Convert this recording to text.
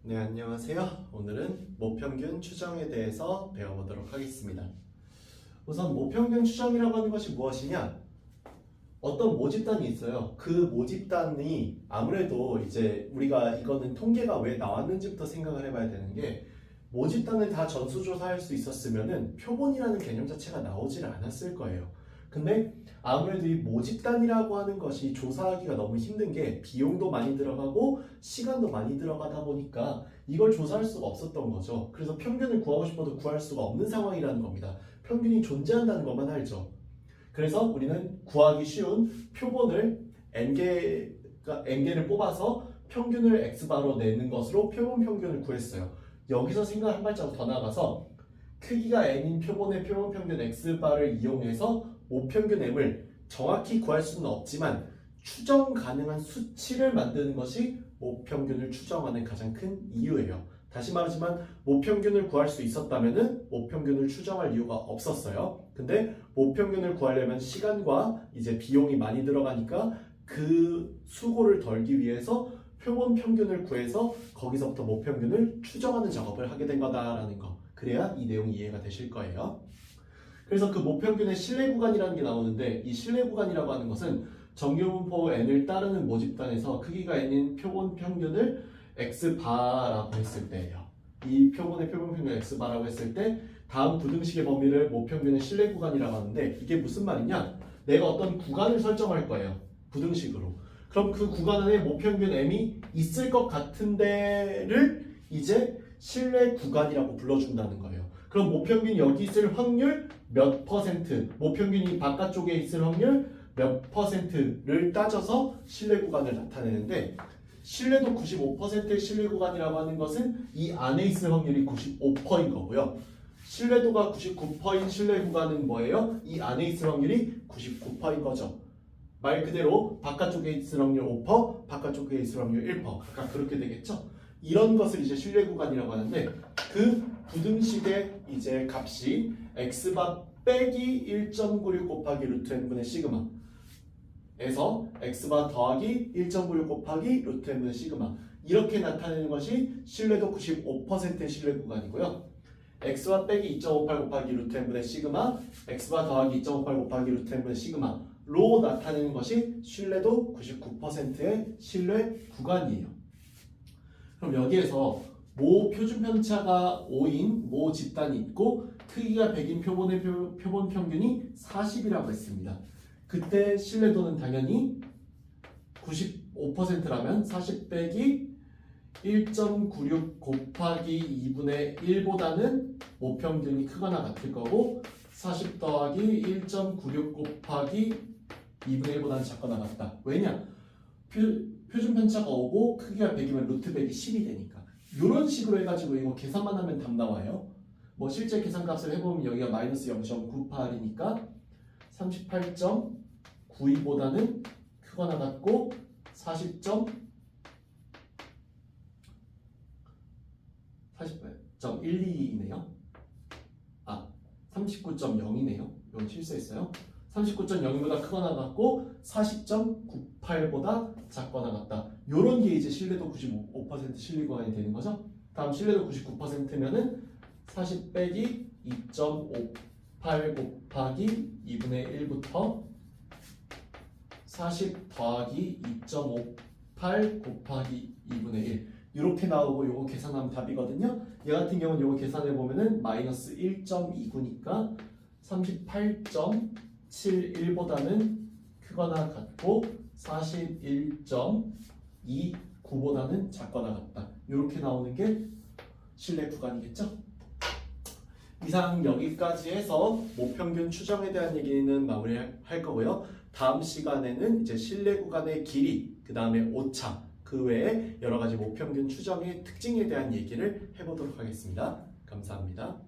네, 안녕하세요. 오늘은 모평균 추정에 대해서 배워보도록 하겠습니다. 우선 모평균 추정이라고 하는 것이 무엇이냐? 어떤 모집단이 있어요. 그 모집단이 아무래도 이제 우리가 이거는 통계가 왜 나왔는지부터 생각을 해봐야 되는 게, 모집단을 다 전수조사할 수 있었으면은 표본이라는 개념 자체가 나오질 않았을 거예요. 근데 아무래도 이 모집단이라고 하는 것이 조사하기가 너무 힘든 게 비용도 많이 들어가고 시간도 많이 들어가다 보니까 이걸 조사할 수가 없었던 거죠. 그래서 평균을 구하고 싶어도 구할 수가 없는 상황이라는 겁니다. 평균이 존재한다는 것만 알죠. 그래서 우리는 구하기 쉬운 표본을 n개를 뽑아서 평균을 x바로 내는 것으로 표본 평균을 구했어요. 여기서 생각 한 발자국 더 나가서 크기가 n인 표본의 표본 평균 x바를 이용해서 모평균 m을 정확히 구할 수는 없지만 추정 가능한 수치를 만드는 것이 모평균을 추정하는 가장 큰 이유예요. 다시 말하지만 모평균을 구할 수 있었다면은 모평균을 추정할 이유가 없었어요. 근데 모평균을 구하려면 시간과 이제 비용이 많이 들어가니까 그 수고를 덜기 위해서 표본 평균을 구해서 거기서부터 모평균을 추정하는 작업을 하게 된 거다라는 거. 그래야 이 내용이 이해가 되실 거예요. 그래서 그 모평균의 신뢰 구간이라는 게 나오는데, 이 신뢰 구간이라고 하는 것은 정규분포 n을 따르는 모집단에서 크기가 n인 표본 평균을 x바라고 했을 때예요. 이 표본의 표본 평균 x바라고 했을 때 다음 부등식의 범위를 모평균의 신뢰 구간이라고 하는데, 이게 무슨 말이냐? 내가 어떤 구간을 설정할 거예요. 부등식으로. 그럼 그 구간 안에 모평균 m이 있을 것 같은 데를 이제 신뢰 구간이라고 불러준다는 거예요. 그럼 모평균이 여기 있을 확률 몇 퍼센트, 모평균이 바깥쪽에 있을 확률 몇 퍼센트를 따져서 신뢰 구간을 나타내는데, 신뢰도 95%의 신뢰 구간이라고 하는 것은 이 안에 있을 확률이 95%인 거고요. 신뢰도가 99%인 신뢰 구간은 뭐예요? 이 안에 있을 확률이 99%인 거죠. 말 그대로 바깥쪽에 있을 확률 5%, 바깥쪽에 있을 확률 1%. 아까 그렇게 되겠죠? 이런 것을 이제 신뢰 구간이라고 하는데, 그 부등식의 이제 값이 x바 빼기 1.96 곱하기 루트 n분의 시그마 에서 x바 더하기 1.96 곱하기 루트 n분의 시그마, 이렇게 나타내는 것이 신뢰도 95%의 신뢰 구간이고요. x바 빼기 2.58 곱하기 루트 n분의 시그마, x바 더하기 2.58 곱하기 루트 n분의 시그마로 나타내는 것이 신뢰도 99%의 신뢰 구간이에요. 그럼 여기에서 모 표준 편차가 5인 모 집단이 있고 크기가 100인 표본의 표본 평균이 40이라고 했습니다. 그때 신뢰도는 당연히 95%라면 40 빼기 1.96 곱하기 2분의 1보다는 모평균이 크거나 같을 거고, 40 더하기 1.96 곱하기 2분의 1보다는 작거나 같다. 왜냐? 표준 편차가 5고 크기가 100이면 루트 100이 10이 되니까. 이런 식으로 해가지고 이거 계산만 하면 답 나와요. 뭐 실제 계산값을 해보면 여기가 마이너스 0.98이니까 38.92보다는 크거나 같고 40.12이네요. 39.0이네요. 이건 실수했어요. 39.0보다 크거나 같고 40.98보다 작거나 같다. 요런 게 이제 신뢰도 95% 신뢰 구간이 되는 거죠. 다음 신뢰도 99%면은 40 빼기 2.58 곱하기 2분의 1부터 40 더하기 2.58 곱하기 2분의 1 이렇게 나오고, 요거 계산하면 답이거든요. 얘 같은 경우는 요거 계산해 보면은 마이너스 1.29니까 38.71보다는 크거나 같고 41.29보다는 작거나 같다. 이렇게 나오는 게 신뢰 구간이겠죠? 이상 여기까지 해서 모평균 추정에 대한 얘기는 마무리할 거고요. 다음 시간에는 이제 신뢰 구간의 길이, 그 다음에 오차, 그 외에 여러 가지 모평균 추정의 특징에 대한 얘기를 해보도록 하겠습니다. 감사합니다.